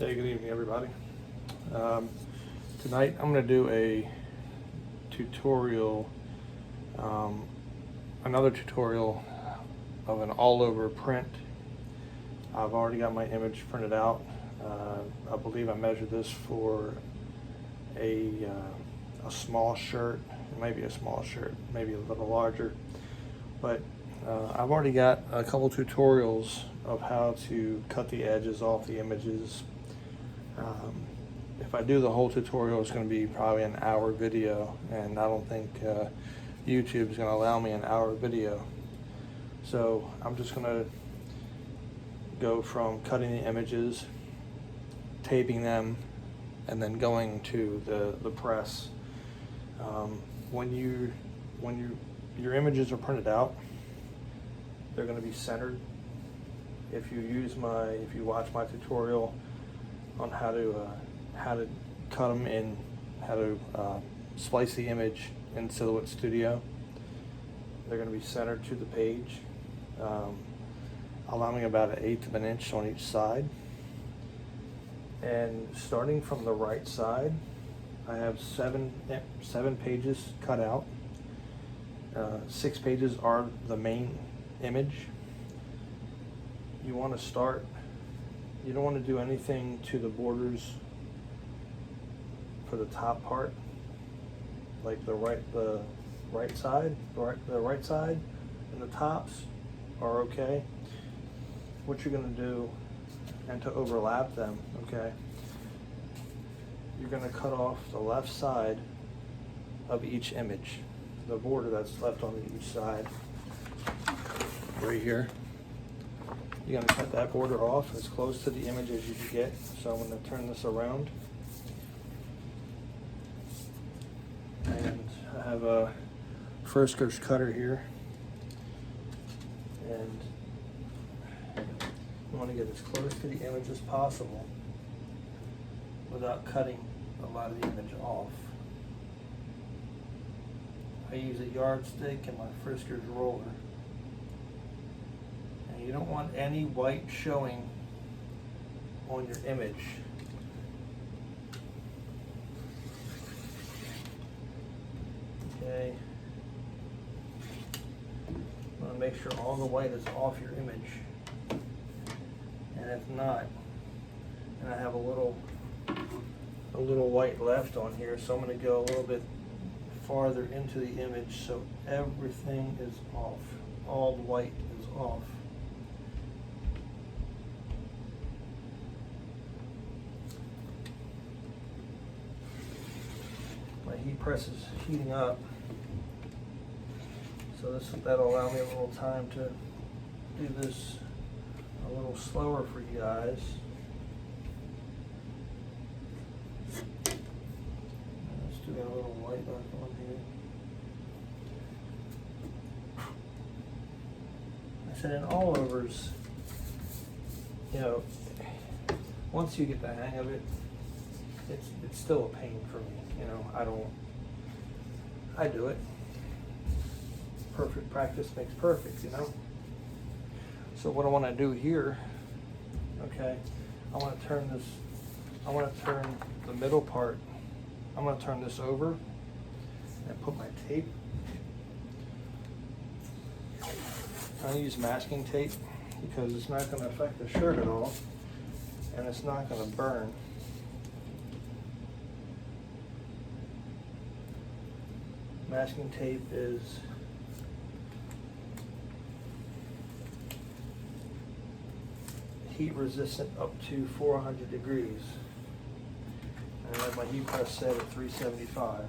Hey, good evening, everybody. Tonight I'm going to do a tutorial, another tutorial of an all-over print. I've already got my image printed out. I believe I measured this for a small shirt. It might be a small shirt, maybe a little larger, but I've already got a couple tutorials of how to cut the edges off the images. If I do the whole tutorial, it's going to be probably an hour video, and I don't think YouTube is going to allow me an hour video. So I'm just going to go from cutting the images, taping them, and then going to the press. When your images are printed out, they're going to be centered. If you watch my tutorial on how to cut them in, how to splice the image in Silhouette Studio, they're going to be centered to the page, allowing about 1/8 of an inch on each side. And starting from the right side, I have seven pages cut out. 6 pages are the main image. You want to start. You don't want to do anything to the borders for the top part, like the right side and the tops are okay. What you're going to do, and to overlap them, okay, you're going to cut off the left side of each image, the border that's left on each side, right here. You're going to cut that border off as close to the image as you can get. So I'm going to turn this around. And I have a Fiskars cutter here. And you want to get as close to the image as possible without cutting a lot of the image off. I use a yardstick and my Fiskars roller. You don't want any white showing on your image. Okay. You want to make sure all the white is off your image. And if not, and I have a little white left on here, so I'm going to go a little bit farther into the image so everything is off. All the white is off. My heat press is heating up, so that'll allow me a little time to do this a little slower for you guys. I still got a little white left on here. I said in all overs, once you get the hang of it, it's still a pain for me. I do it. Perfect practice makes perfect, So what I want to do here, okay, I want to turn the middle part, I'm going to turn this over and put my tape. I use masking tape because it's not going to affect the shirt at all, and it's not going to burn. Masking tape is heat resistant up to 400 degrees. And I have my heat press set at 375.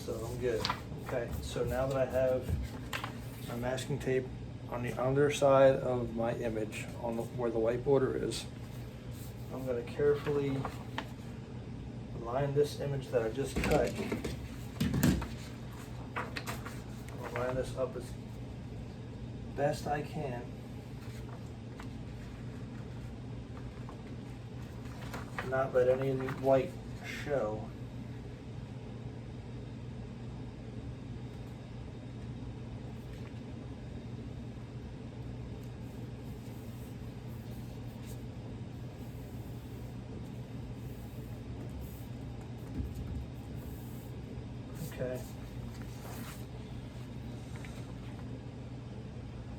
So I'm good. Okay, so now that I have my masking tape on the underside of my image, where the white border is, I'm going to carefully line this image that I just cut. Line this up as best I can. Not let any of the white show. Okay.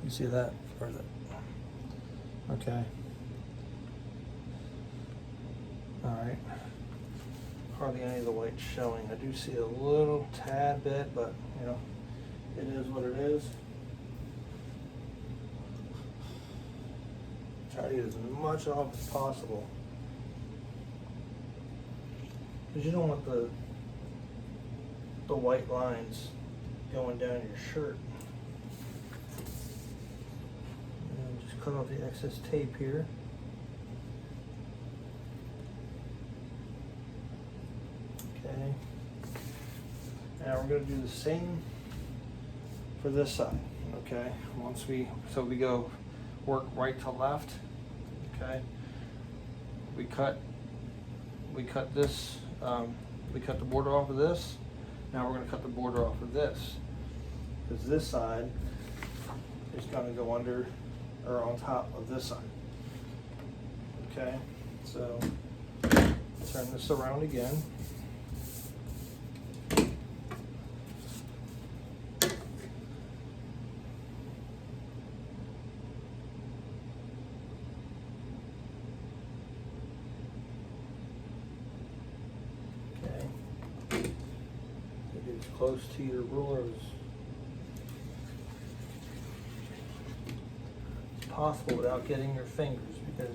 You see that? Or is it? Okay. Alright. Hardly any of the white showing. I do see a little tad bit, but you know, it is what it is. Try to get as much off as possible. Because you don't want the white lines going down your shirt. And just cut off the excess tape here. Okay. Now we're going to do the same for this side. Okay. So we go work right to left. Okay. We cut this. We cut the border off of this. Now we're going to cut the border off of this, because this side is going to go under or on top of this side. Okay, so turn this around again. Close to your ruler as possible without getting your fingers, because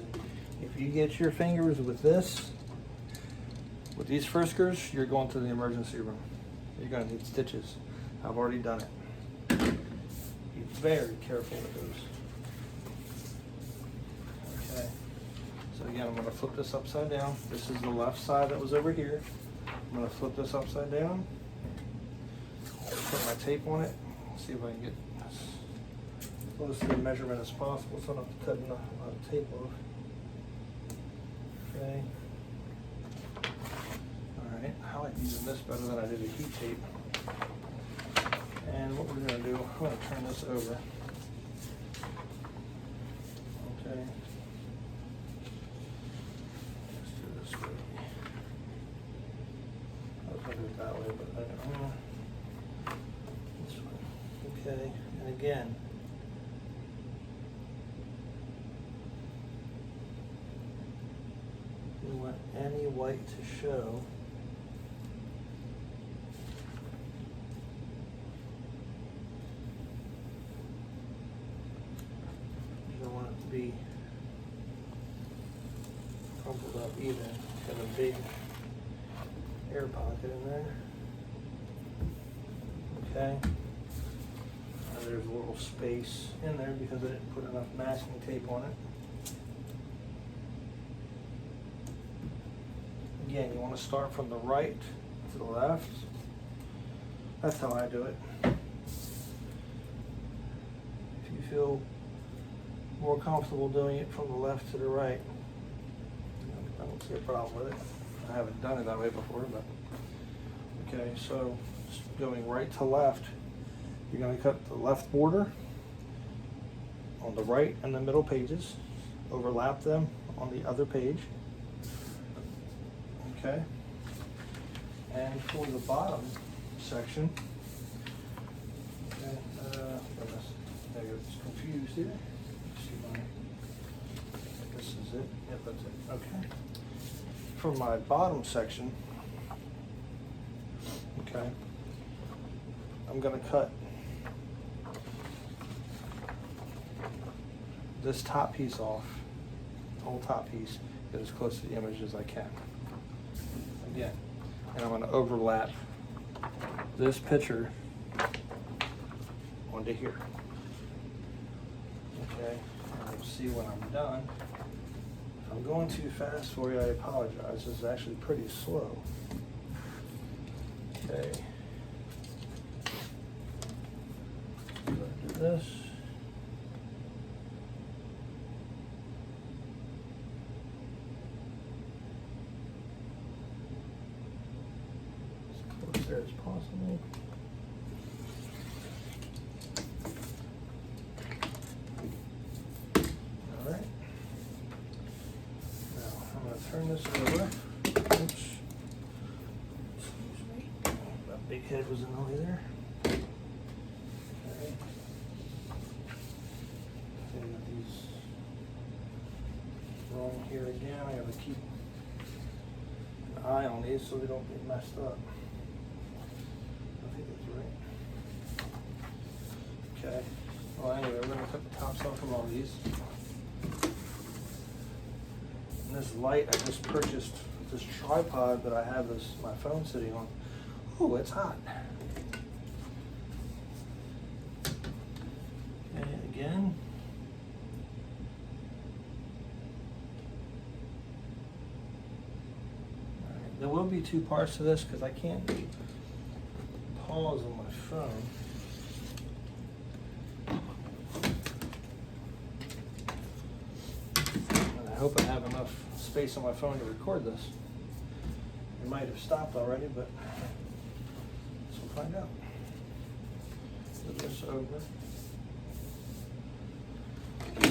if you get your fingers with these friskers, you're going to the emergency room. You're going to need stitches. I've already done it. Be very careful with those. Okay. So again, I'm going to flip this upside down. This is the left side that was over here. I'm going to flip this upside down. Put my tape on it, see if I can get as close to the measurement as possible so I don't have to cut enough tape off. Okay. Alright, I like using this better than I did a heat tape. And what we're going to do, I'm going to turn this over. Okay. Let's do this way. I was going to do it that way, but I don't know. Okay, and again, we want any white to show. You don't want it to be crumpled up either. Got a big air pocket in there. Okay. There's a little space in there because I didn't put enough masking tape on it. Again, you want to start from the right to the left. That's how I do it. If you feel more comfortable doing it from the left to the right, I don't see a problem with it. I haven't done it that way before, but okay, so going right to left. You're going to cut the left border on the right and the middle pages, overlap them on the other page. Okay. And for the bottom section, okay, I was confused here. Let's see this is it. Yep, that's it. Okay. For my bottom section, okay, I'm going to cut this top piece off, the whole top piece, get as close to the image as I can. Again, and I'm going to overlap this picture onto here. Okay, and you'll see when I'm done. If I'm going too fast for you, I apologize. This is actually pretty slow. Okay. So I do this. There as possible. All right. Now I'm going to turn this over. Oops. Excuse me. That big head was in the way there. Okay. I got these wrong here again. I gotta keep an eye on these so they don't get messed up. I think that's right. Okay. Well, anyway, we're gonna cut the tops off from all these. And this light I just purchased, this tripod that I have my phone sitting on. Oh, it's hot. Okay, again. All right, there will be two parts to this because I can't pause on my phone. And I hope I have enough space on my phone to record this. It might have stopped already, but we'll find out. Put this over. Okay.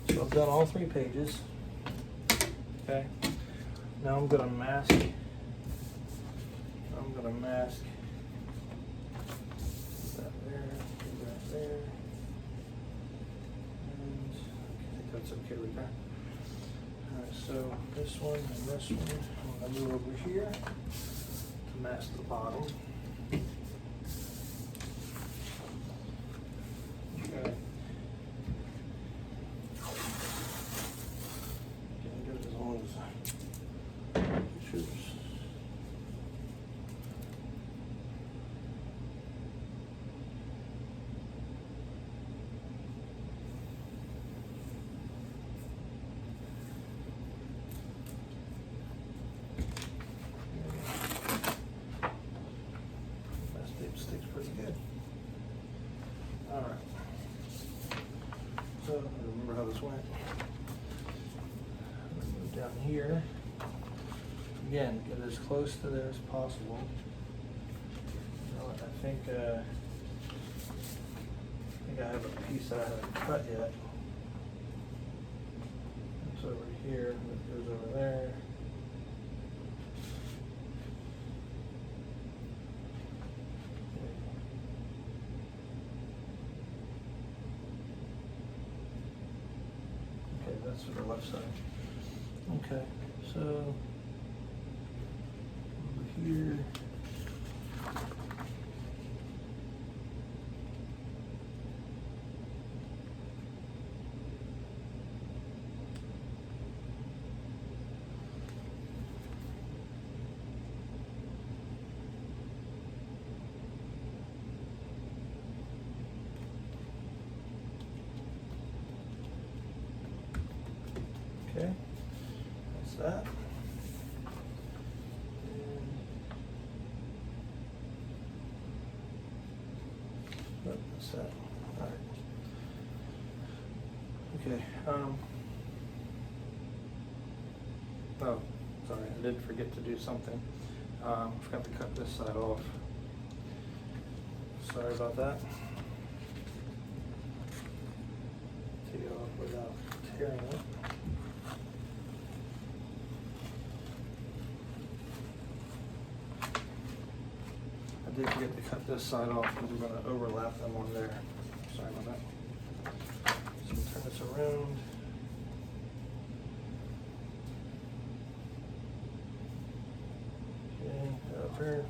So I've done all 3 pages. Okay. Now I'm gonna mask. That there, that there. And I think that's okay with that. Alright, so this one and this one, I'm gonna move over here to mask the bottom. Okay. Getting good as long as pictures. Sticks pretty good. All right. So I remember how this went. Move down here. Again, get as close to there as possible. I think I have a piece that I haven't cut yet. It's over here. It goes over there. That's for the left side. Okay, so over here. Okay, that's that. And that's that. All right. Okay. Oh, sorry, I did forget to do something. I forgot to cut this side off. Sorry about that. Take it off without tearing it. I did forget to cut this side off because we're going to overlap them on there. Sorry about that. So we'll turn this around. Okay, up here.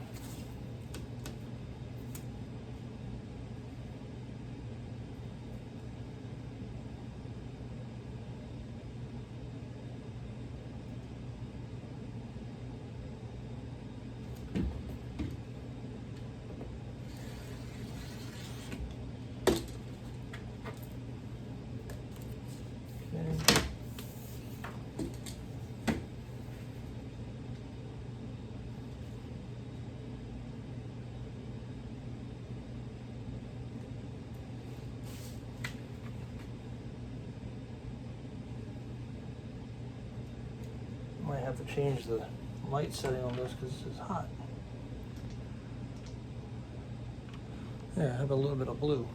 Might have to change the light setting on this because this is hot. There, I have a little bit of blue.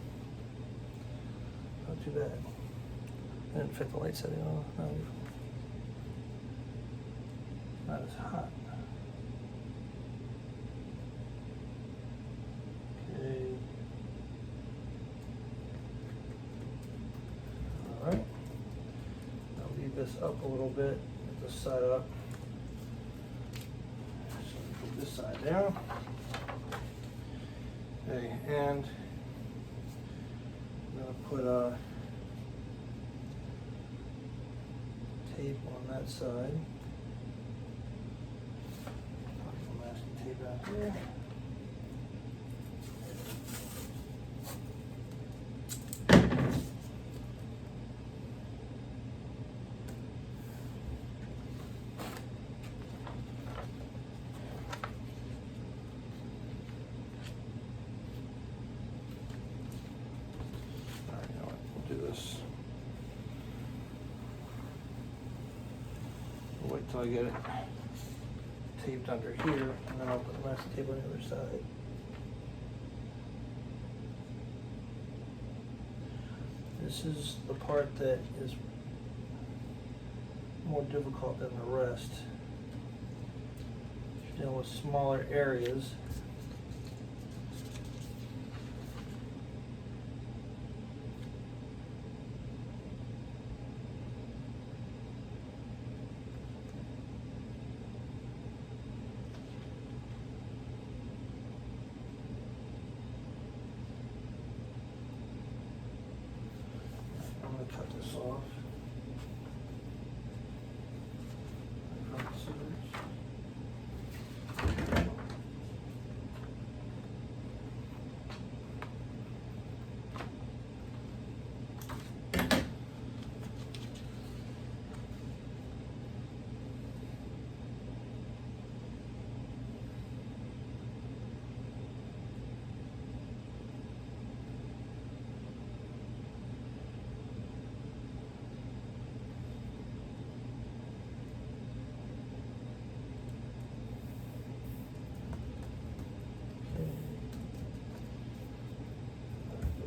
Not too bad. I didn't fit the light setting on. Not as hot. Okay. All right. I'll leave this up a little bit. Get this side up. So put this side down. Okay, and I'm gonna put a tape on that side. Some masking tape out here. Do this. I'll wait till I get it taped under here, and then I'll put the masking tape on the other side. This is the part that is more difficult than the rest. You're dealing with smaller areas. I'm going to cut this off.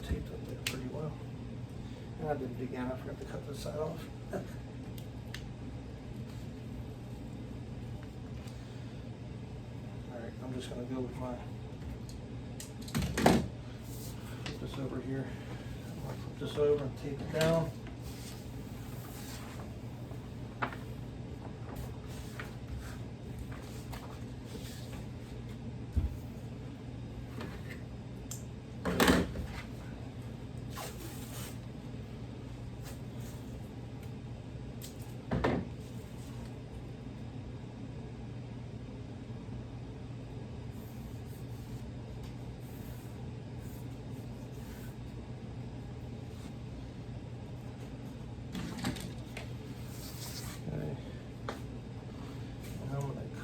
Taped up there pretty well. And I did it again, I forgot to cut this side off. Alright, I'm just gonna go with my, flip this over here. I'm gonna flip this over and tape it down.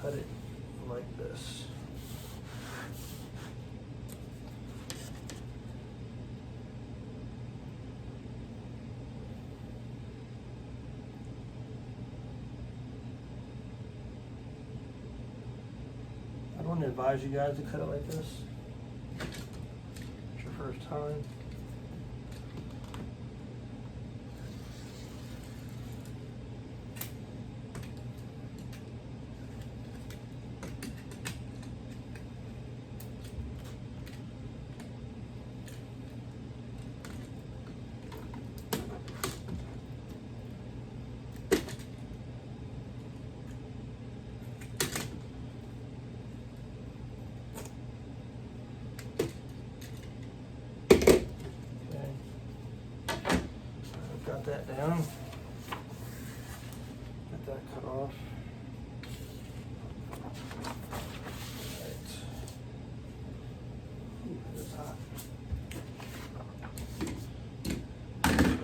Cut it like this. I don't advise you guys to cut it like this. It's your first time. Got that down. Get that cut off. Right. Ooh, it's hot.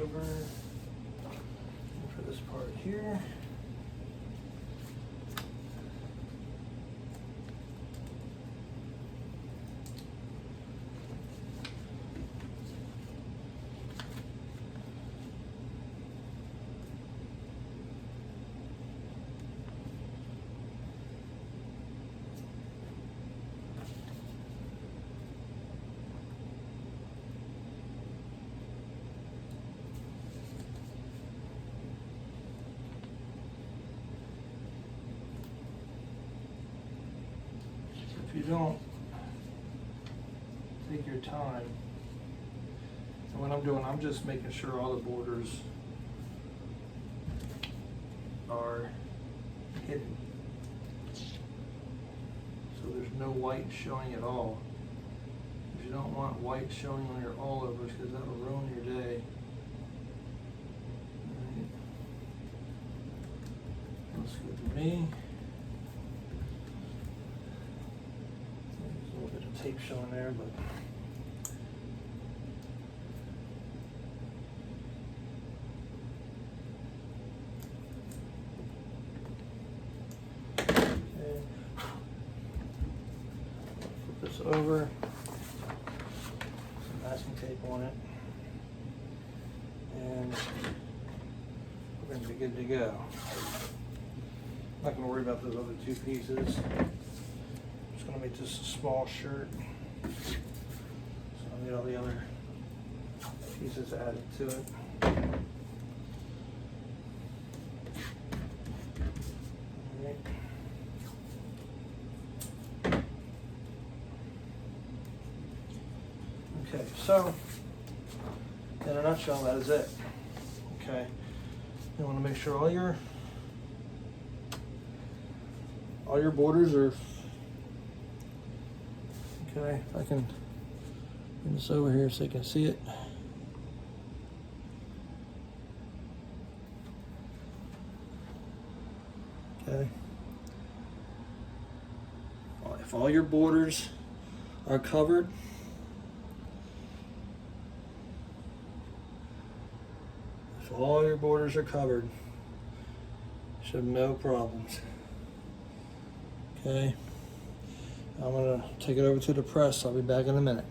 Over for this part here. don't take your time, and what I'm doing, I'm just making sure all the borders are hidden. So there's no white showing at all. You don't want white showing on your all overs because that'll ruin your day. Alright. Looks good to me. There's a little bit of tape showing there, but okay. Flip this over. Masking tape on it, and we're going to be good to go. I'm not going to worry about those other two pieces. I'm just going to make this a small shirt, so I'll get all the other pieces added to it. All right. Okay, so in a nutshell, that is it. Okay, you want to make sure all your borders are okay. If I can bring this over here so you can see it. Okay. If all your borders are covered, all your borders are covered, you should have no problems. Okay, I'm gonna take it over to the press. I'll be back in a minute.